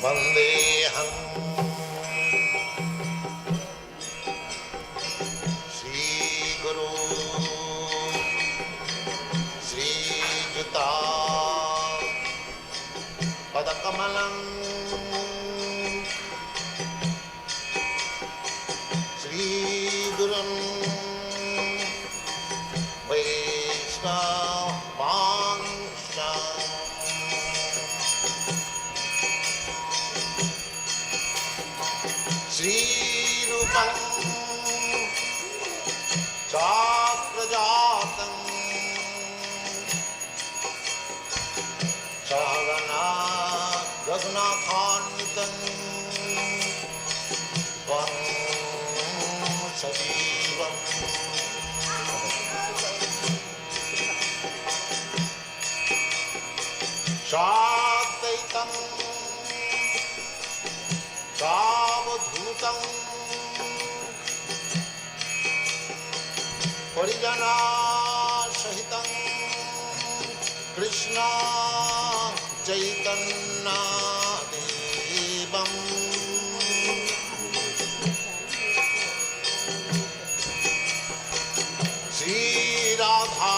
Vandeham Shri Guru Shri Juta Padakamalam Shri Gurun Vaishnavansha Shri Rupam Chakrajatam Sahagana Raghunathanvitam Tvam Sajivam Shadvaitam Savadhutam Parijana Sahitam Krishna Chaitanya Devam Shri Radha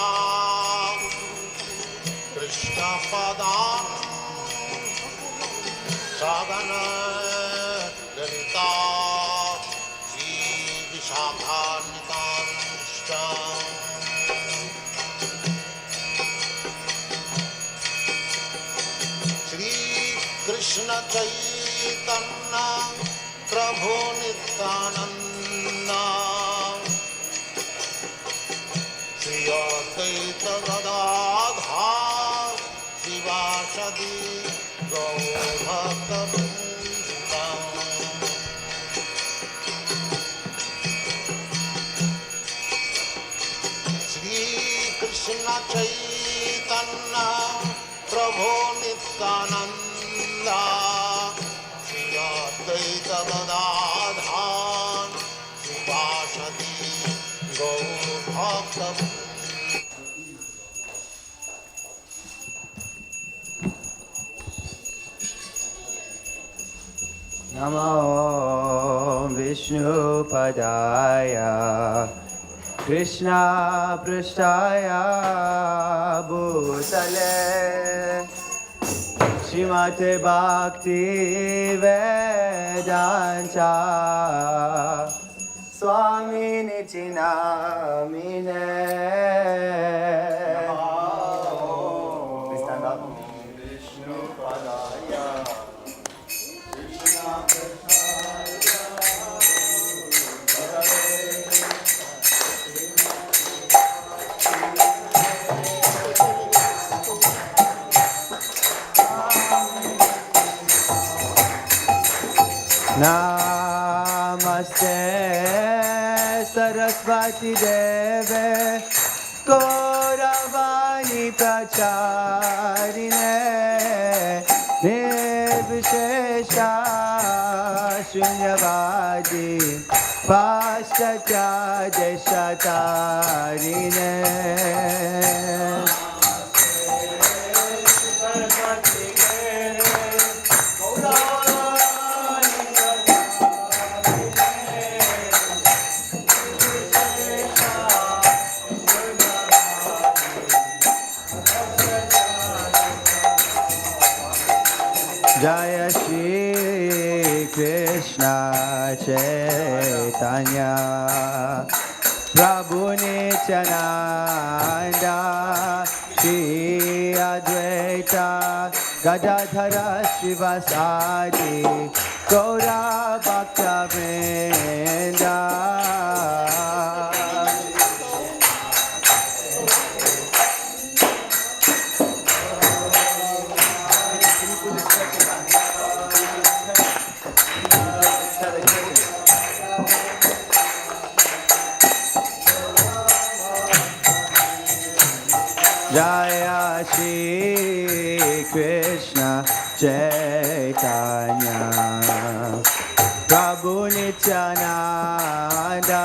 Krishna Padan Sadhana Lalita Shri Vishakhanitanscha Shri Krishna Chaitanya Prabhu Nityananda Shri Advaita Gadadhar Shivasadi Gaur-Bhakta-Vrinda Shri Krishna Chaitanya Prabhu Nityananda Shri Advaita Gadadhar Shivasadi Gaur-Bhakta-Vrinda Namo Vishnu Padaya Krishna Prasthaya Bhutale Srimate Bhaktivedanta Swami Nityanamine Please stand up. Vishnu Padaya Namaste Saraswati Deve Gauravani Pracharine Nirvishesha Shunyavadi Paschatya Deshatarine Jaya Shri Krishna Chaitanya Prabhu Nityananda Shri Advaita Gadadhara Srivasadi Gaura Bhakta-Vrinda Jaya Shri Krishna Chaitanya Prabhu Nityananda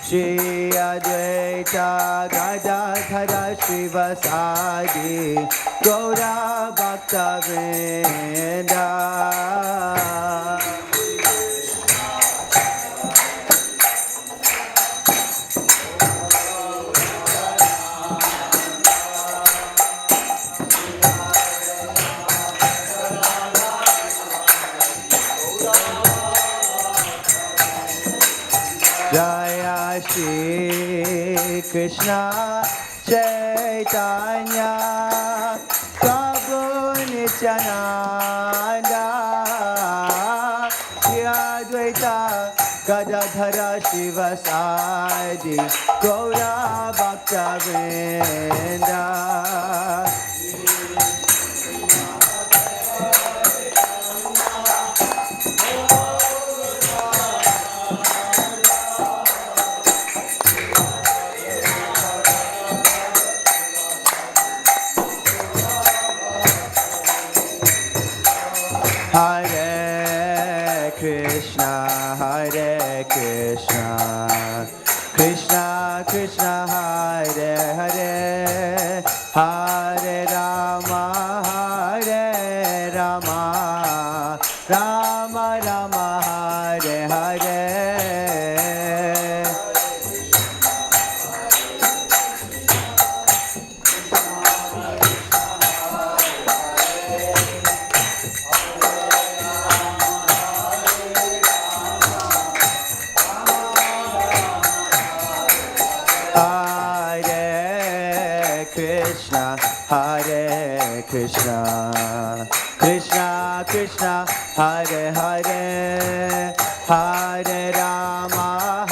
Shri Advaita Gadadhara Srivasadi Gaura Bhaktivedanta. Jaya Shri Krishna Chaitanya Prabhu Nityananda Shri Advaita Gadadhara Shivasadi Gaura Bhaktivedanta. Hare Krishna, Krishna Krishna, Hare Hare, Hare Rama, Rama Rama, Hare Hare. Hare Krishna, Krishna Krishna, Hare Hare, Hare Rama,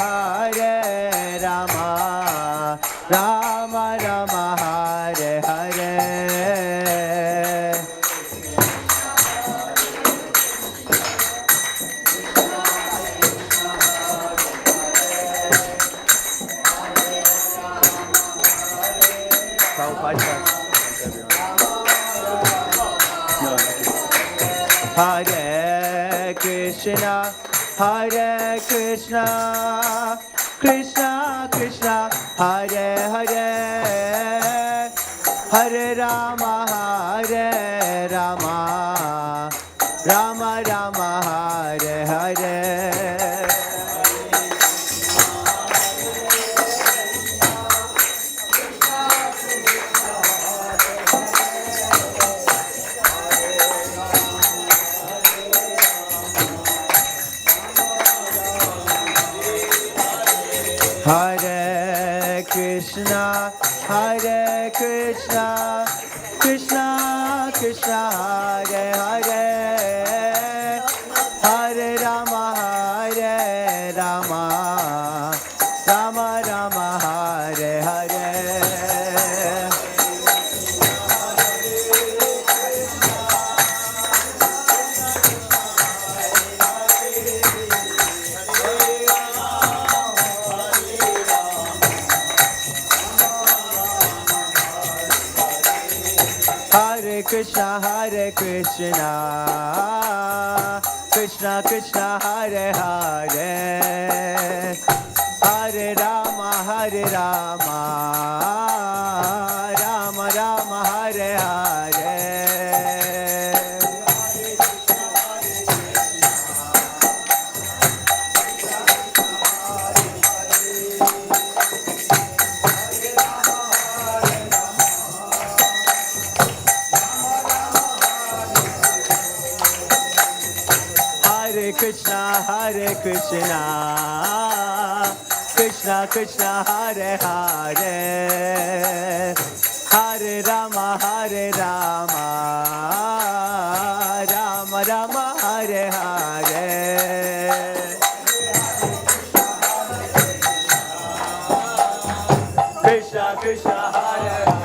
Rama Rama, Hare Hare. Hare Krishna, Krishna Krishna, Hare Hare, Hare Rama, Rama Rama, Hare Hare. Hare Krishna, Krishna Krishna, Hare Hare, Hare Rama, Rama Rama, Hare Hare. Hare Krishna, Krishna Krishna, Hare Hare, Hare Rama, Rama Rama, Hare Hare. Hare Krishna, Krishna Krishna, Hare Hare, Hare Rama, Rama Rama, Hare Hare. Krishna Krishna, Hare Hare,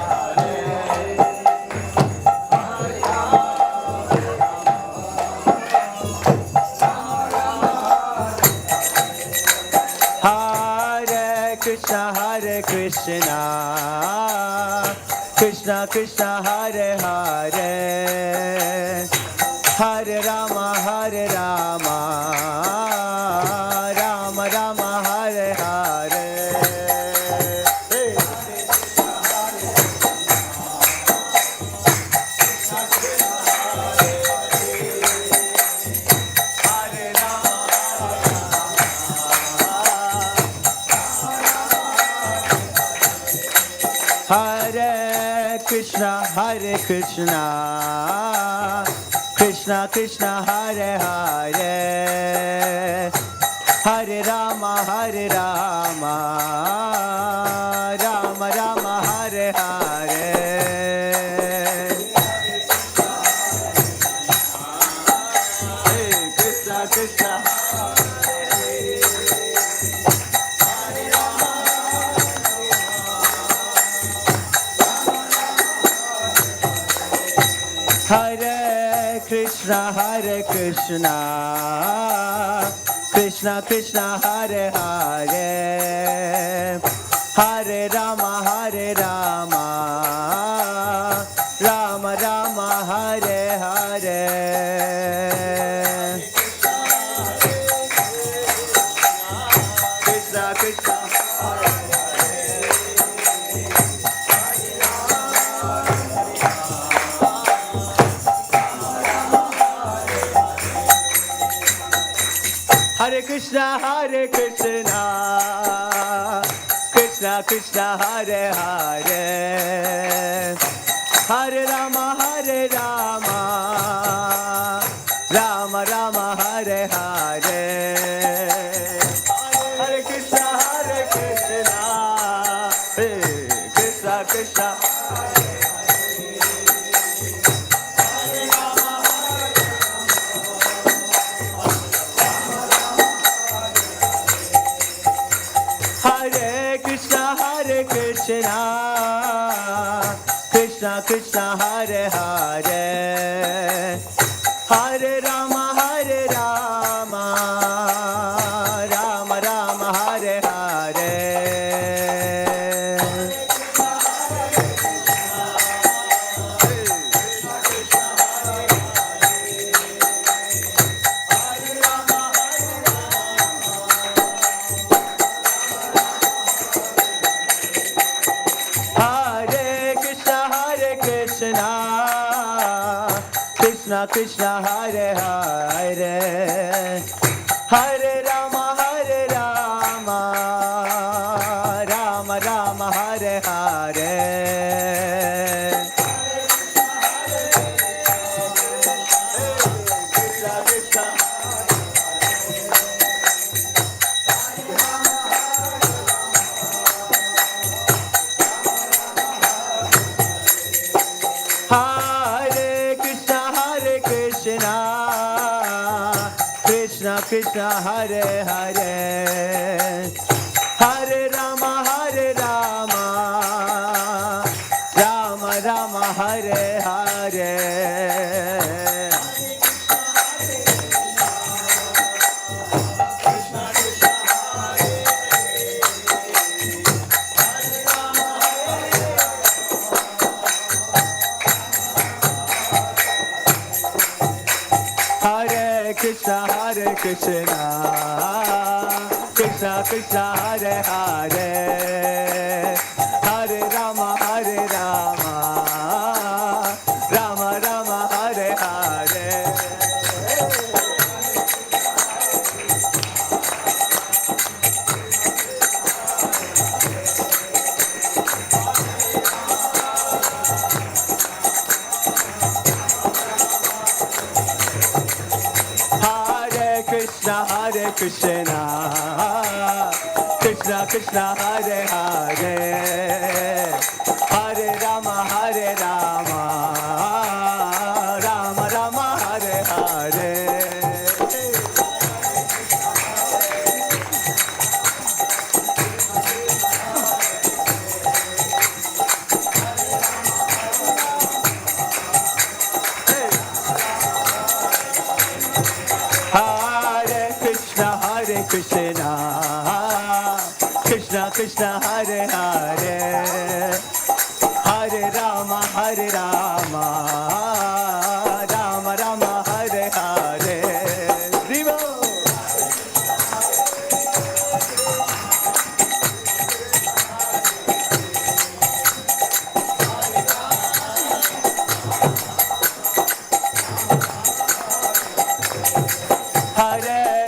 Hare Krishna, Krishna Krishna, Hare Hare, Hare Rama, Rama Rama, Hare Hare. Krishna, Hare Krishna, Krishna Krishna, Hare Hare, Hare Rama, Hare Rama, Rama Rama, Hare Hare. Hey, Krishna Krishna. Hare Krishna, Hare Krishna, Krishna Krishna, Hare Hare, Hare Rama, Hare Rama, Rama Rama, Hare Hare. Krishna Krishna. Hare Krishna, Hare Krishna, Krishna Krishna, Hare Hare, Hare Rama, Hare Rama, Rama Rama, Hare Hare. Hare Krishna, hey, Krishna Krishna. Hare Krishna, Hare Krishna, Krishna Krishna, Hare Hare, Hare Rama, Hare Rama, Rama Rama, Hare Hare. Krishna Krishna, Hare Hare, Hare Rama, Hare Rama, Rama Rama, Hare Hare. Krishna Hare Hare, Hare Rama, Hare Rama, Rama Rama, Hare Hare. Krishna, Hare Krishna, Krishna Krishna, Hare Hare, Hare Rama, Hare Rama, Rama Rama, Hare Hare. Krishna, Hare Krishna, Krishna Krishna, Hare Hare, Hare Rama, Hare Rama, Rama Rama, Hare Hare. Krishna, Krishna Krishna, Hare Hare, Hare Rama, Hare Rama, Rama Rama, Hare Hare. Viva! Hare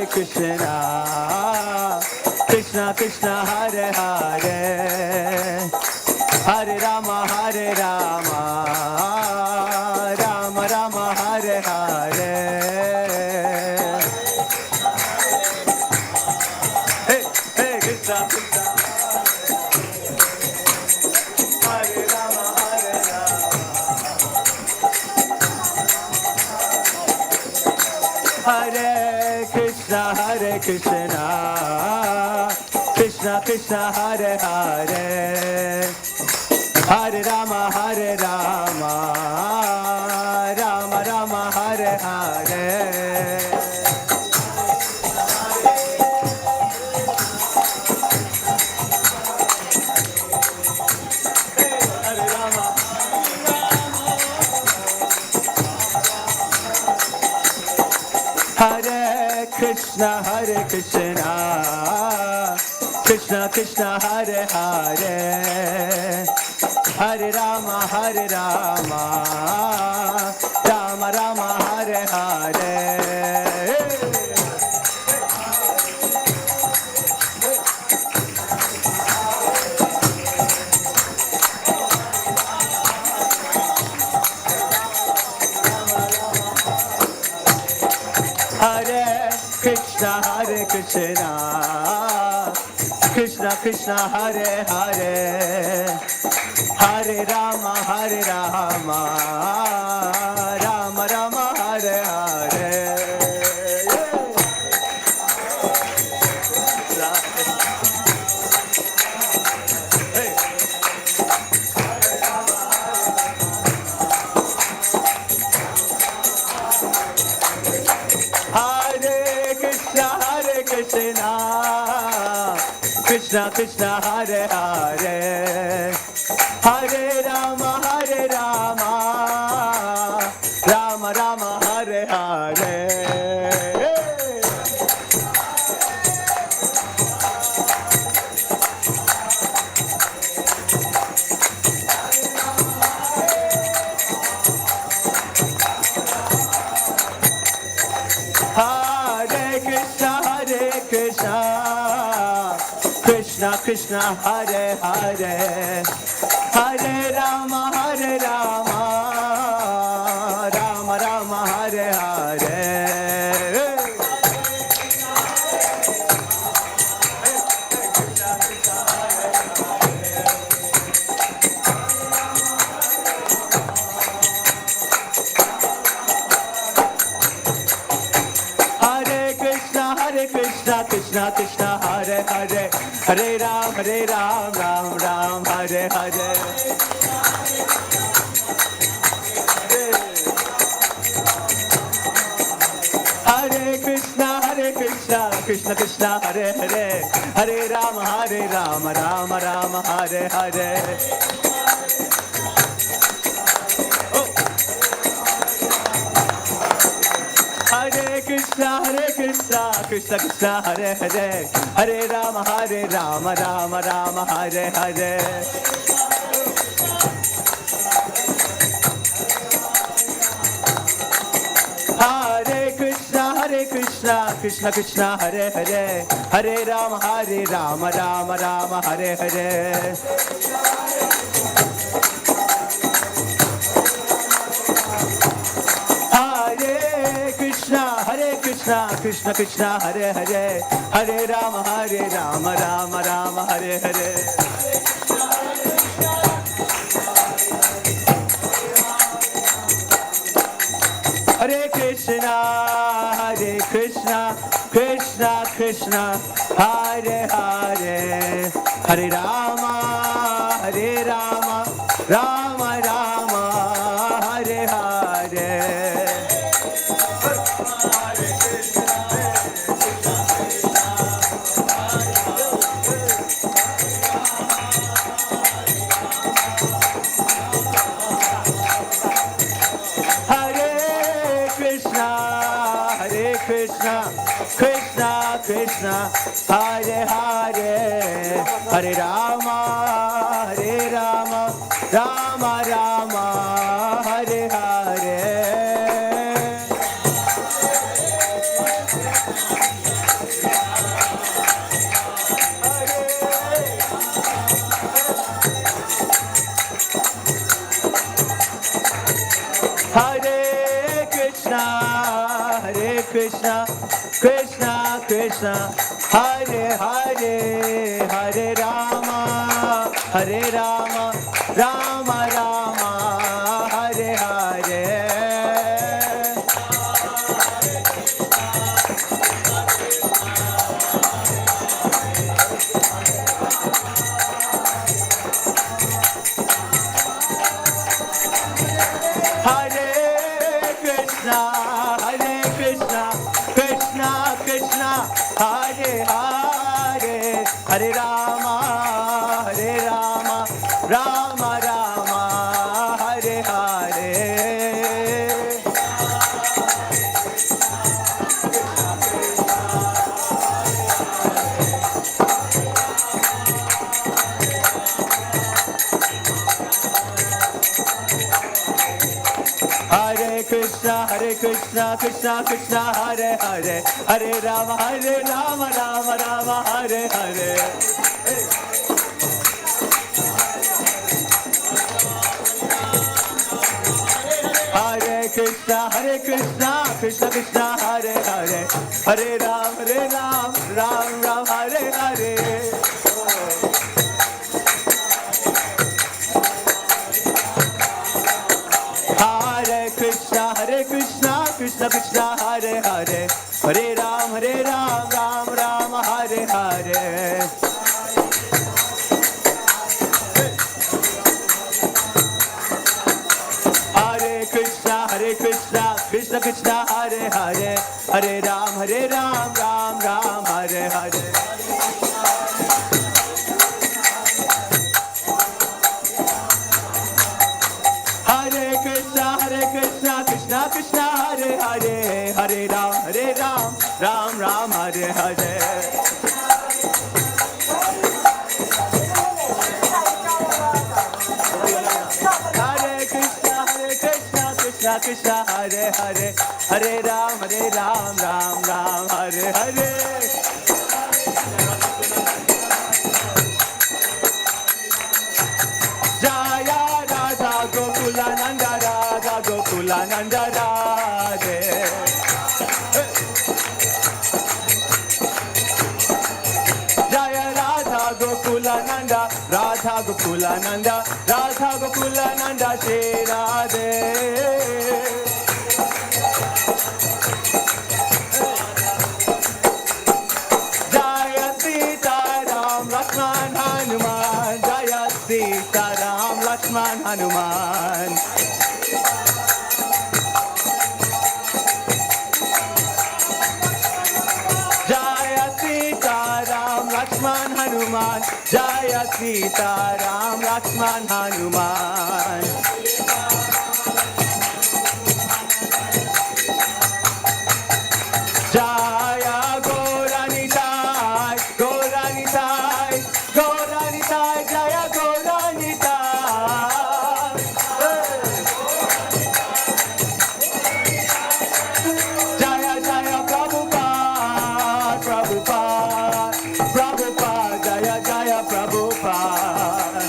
Krishna, Krishna Krishna, Hare Hare, Hare Rama, Hare Rama, Rama Rama, Hare Hare. Hey, hey, Krishna, Krishna. Hare Rama, Hare Rama. Hare Krishna, Hare Krishna, Krishna Krishna, Hare Hare. Hare Rama, Hare Rama, Rama Rama, Hare Hare. Hare Rama, Hare Krishna, Hare Krishna, Krishna Krishna, Hare Hare. Hare Rama, Hare Rama, Rama Rama, Hare Hare. Hare Krishna, Hare Krishna, Krishna Krishna, Hare Hare. Hare Rama, Hare Rama, Rama Rama, Hare Hare. Hare Krishna, Hare Krishna, Krishna Krishna, Hare Hare. Hare Rama, Hare Rama, Rama Rama, Hare Hare. Hare Krishna, Hare Krishna, Krishna Krishna, Hare Hare. Hare Rama, Hare Rama, Rama Rama, Hare Hare. Hare Krishna, Krishna Krishna, Hare Hare. Hare Ram, Ram Ram, Hare Hare. Hare Krishna, Krishna Krishna, Hare Hare. Hare Ram, Ram Ram, Hare Hare. Hare Krishna, Krishna Krishna, Hare Hare. Hare Rama, Rama Rama, Hare Hare. Hare Krishna, Krishna Krishna, Hare Hare. Hare Rama, Rama Rama, Hare Hare. Hare Krishna, Krishna Krishna, Hare Hare. Hare Rama, Rama Rama, Hare Hare. Hare Krishna, Krishna Krishna, Hare Hare. Hare Rama, Rama Rama, Hare Hare. Krishna, Krishna, Hare Hare. Hare Rama, Rama Rama, Hare Hare. Krishna, Krishna Krishna, Hare Hare, Hare Rama, Hare Rama, Rama Rama, Hare Hare. Hare Krishna, Krishna Krishna, Hare Hare, Hare Rama, Rama Rama, Hare Hare. Hare Krishna, Krishna Krishna, Hare Hare, Hare Rama, Rama Rama, Hare Hare. Hare Krishna, Krishna Krishna, Hare Hare, Hare Ram, Ram Hare Hare. Hare Krishna, Krishna Krishna, Hare Hare, Hare Ram, Ram Hare Hare. Hare Krishna, Krishna Krishna, Hare Hare, Hare Ram, Ram Hare Hare. Hare Krishna, Krishna Krishna, Hare Hare, Hare Ram, Ram Hare Hare. Hare Krishna, Krishna Krishna, Hare Hare, Hare Ram, Ram Hare Hare. Jaya Radha Gokula Nanda, Radha Gokula Nanda Radhe. Jaya Radha Gokula Nanda, Radha Gokula Nanda, Radha Gokula Nanda Shri Radhe. Jaya Sita Ram Lakshman Hanuman, Jaya Sita Ram Lakshman Hanuman. Jaya Sita Ram Lakshman Hanuman, Jaya Sita Ram Lakshman Hanuman. Jaya Gauranitai, Gauranitai, Gauranitai, Jaya Gauranitai. Jaya Jaya Prabhupada, Prabhupada, Prabhupada, Jaya Jaya Prabhupada.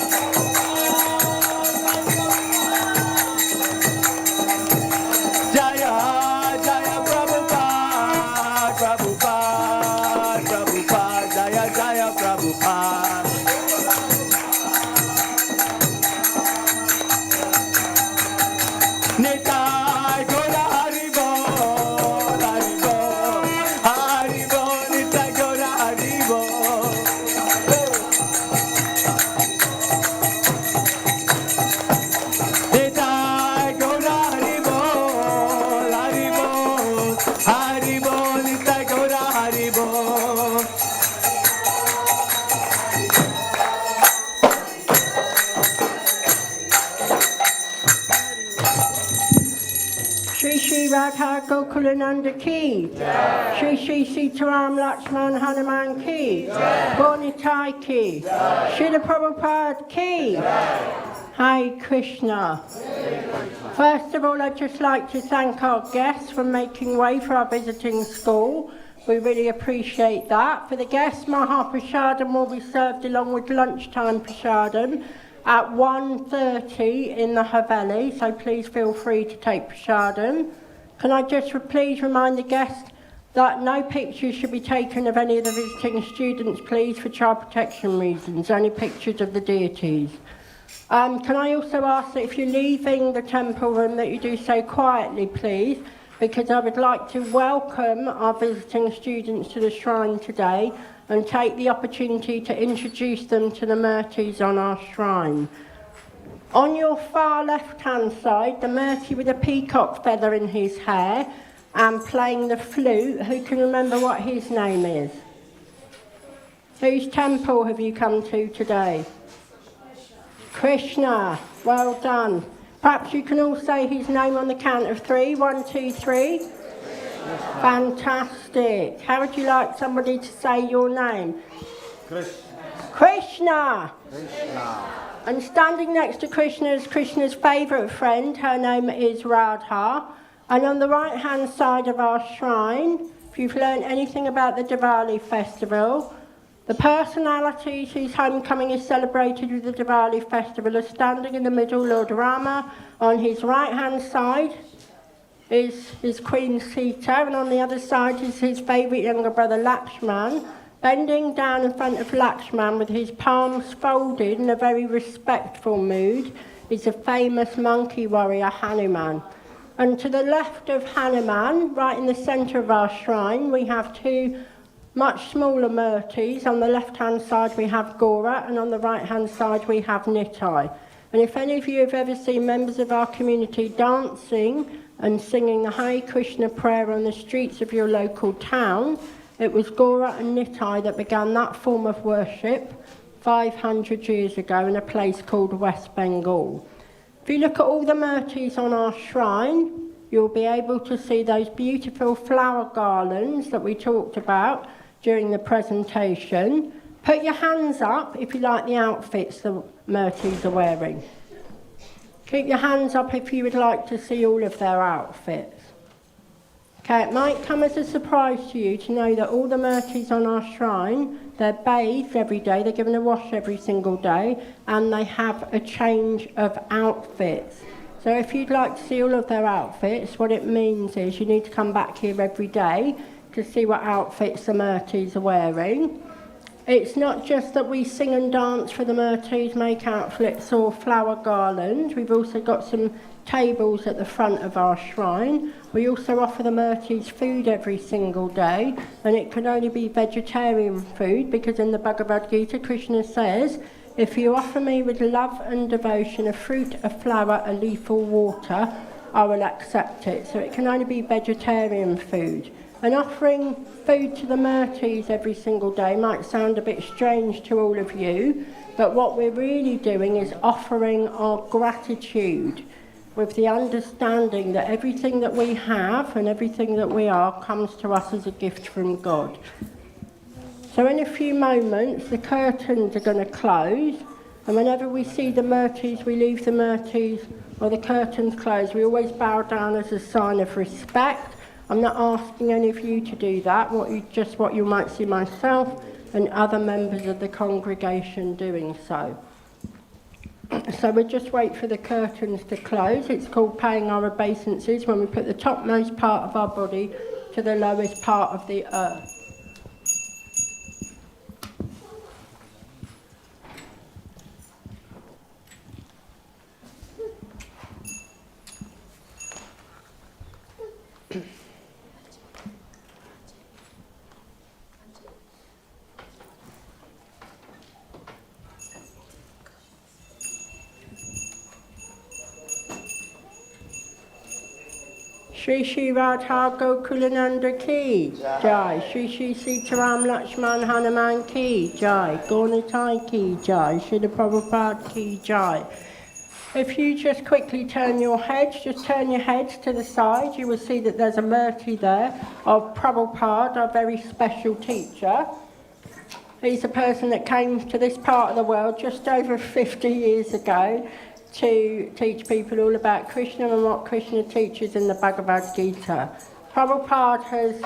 Jaya Jaya Prabhupada, Prabhupada, Prabhupada, Jaya Jaya Prabhupada. Nitai Gora Haribo, Haribo, Haribo, Nitai Gora Haribo. Nitai Gora Haribo, Haribo, Haribo, Nitai Gora Haribo. Shri Shri Radha Gokulananda Ki, Shri Shri Sitaram Lakshman Hanuman Ki, Bonitai Ki, Srila Prabhupada Ki. Hare Krishna. First of all, I'd just like to thank our guests for making way for our visiting school. We really appreciate that. For the guests, Mahaprasadam will be served along with lunchtime prasadam at 1:30 in the Haveli, so please feel free to take prasadam. Can I just please remind the guests that no pictures should be taken of any of the visiting students, please, for child protection reasons, only pictures of the deities. Can I also ask that if you're leaving the temple room that you do so quietly, please, because I would like to welcome our visiting students to the shrine today and take the opportunity to introduce them to the Murtis on our shrine. On your far left-hand side, the Murti with a peacock feather in his hair and playing the flute. Who can remember what his name is? Whose temple have you come to today? Krishna. Well done. Perhaps you can all say his name on the count of 3. 1, 2, 3. Krishna. Fantastic. How would you like somebody to say your name? Krishna. Krishna. Krishna. And standing next to Krishna is Krishna's favourite friend. Her name is Radha. And on the right-hand side of our shrine, if you've learned anything about the Diwali festival, the personalities whose homecoming is celebrated with the Diwali festival are standing in the middle. Lord Rama, on his right-hand side is his Queen Sita, and on the other side is his favourite younger brother Lakshman, bending down in front of Lakshman with his palms folded in a very respectful mood is a famous monkey warrior Hanuman. And to the left of Hanuman, right in the centre of our shrine, we have 2 much smaller Murtis. On the left-hand side we have Gora, and on the right-hand side we have Nitai. And if any of you have ever seen members of our community dancing and singing the Hare Krishna prayer on the streets of your local town, it was Gora and Nitai that began that form of worship 500 years ago in a place called West Bengal. If you look at all the Murtis on our shrine, you'll be able to see those beautiful flower garlands that we talked about during the presentation. Put your hands up if you like the outfits the Murtis are wearing. Keep your hands up if you would like to see all of their outfits. Okay, it might come as a surprise to you to know that all the Murtis on our shrine, they're bathed every day, they're given a wash every single day, and they have a change of outfits. So if you'd like to see all of their outfits, what it means is you need to come back here every day to see what outfits the Murtis are wearing. It's not just that we sing and dance for the Murtis, make outfits or flower garlands. We've also got some tables at the front of our shrine. We also offer the Murtis food every single day, and it can only be vegetarian food because in the Bhagavad Gita, Krishna says, if you offer me with love and devotion a fruit, a flower, a leaf or water, I will accept it. So it can only be vegetarian food. And offering food to the Murtis every single day might sound a bit strange to all of you, but what we're really doing is offering our gratitude with the understanding that everything that we have and everything that we are comes to us as a gift from God. So in a few moments, the curtains are going to close, and whenever we see the Murtis, we leave the Murtis or the curtains closed. We always bow down as a sign of respect. I'm not asking any of you to do that, just what you might see myself and other members of the congregation doing so. So we'll just wait for the curtains to close. It's called paying our obeisances when we put the topmost part of our body to the lowest part of the earth. Shri Shri Radha Gokulananda ki Jai, Shri Shri Sitaram Lakshman Hanuman ki Jai, Gaunitai ki Jai, Srila Prabhupada ki Jai. If you just quickly turn your heads, just turn your heads to the side, you will see that there's a Murti there of Prabhupada, our very special teacher. He's a person that came to this part of the world just over 50 years ago to teach people all about Krishna and what Krishna teaches in the Bhagavad Gita. Prabhupada has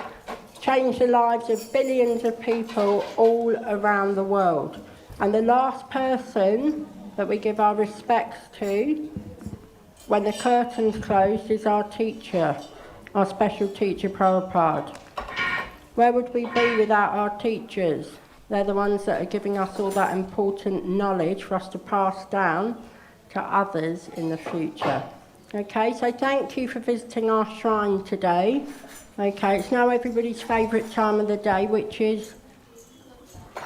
changed the lives of billions of people all around the world. And the last person that we give our respects to when the curtains closed is our teacher, our special teacher Prabhupada. Where would we be without our teachers? They're the ones that are giving us all that important knowledge for us to pass down to others in the future. Okay, so thank you for visiting our shrine today. Okay, it's now everybody's favourite time of the day, which is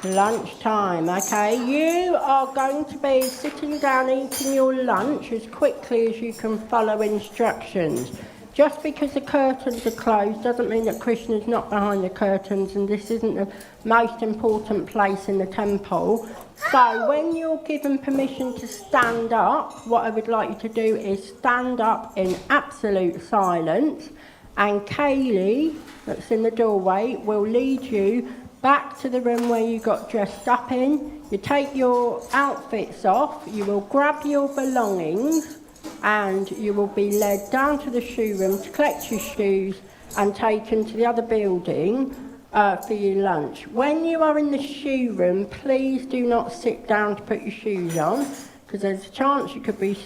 lunchtime. Okay, you are going to be sitting down eating your lunch as quickly as you can follow instructions. Just because the curtains are closed doesn't mean that Krishna's not behind the curtains, and this isn't the most important place in the temple. So when you're given permission to stand up, what I would like you to do is stand up in absolute silence, and Kaylee, that's in the doorway, will lead you back to the room where you got dressed up in. You take your outfits off, you will grab your belongings, and you will be led down to the shoe room to collect your shoes and taken to the other building for your lunch. When you are in the shoe room, please do not sit down to put your shoes on, because there's a chance you could be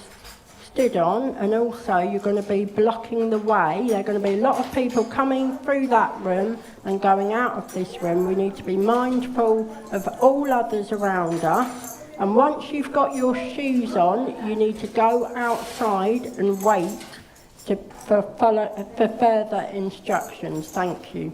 stood on, and also you're going to be blocking the way. There are going to be a lot of people coming through that room and going out of this room. We need to be mindful of all others around us. And once you've got your shoes on, you need to go outside and wait for further instructions. Thank you.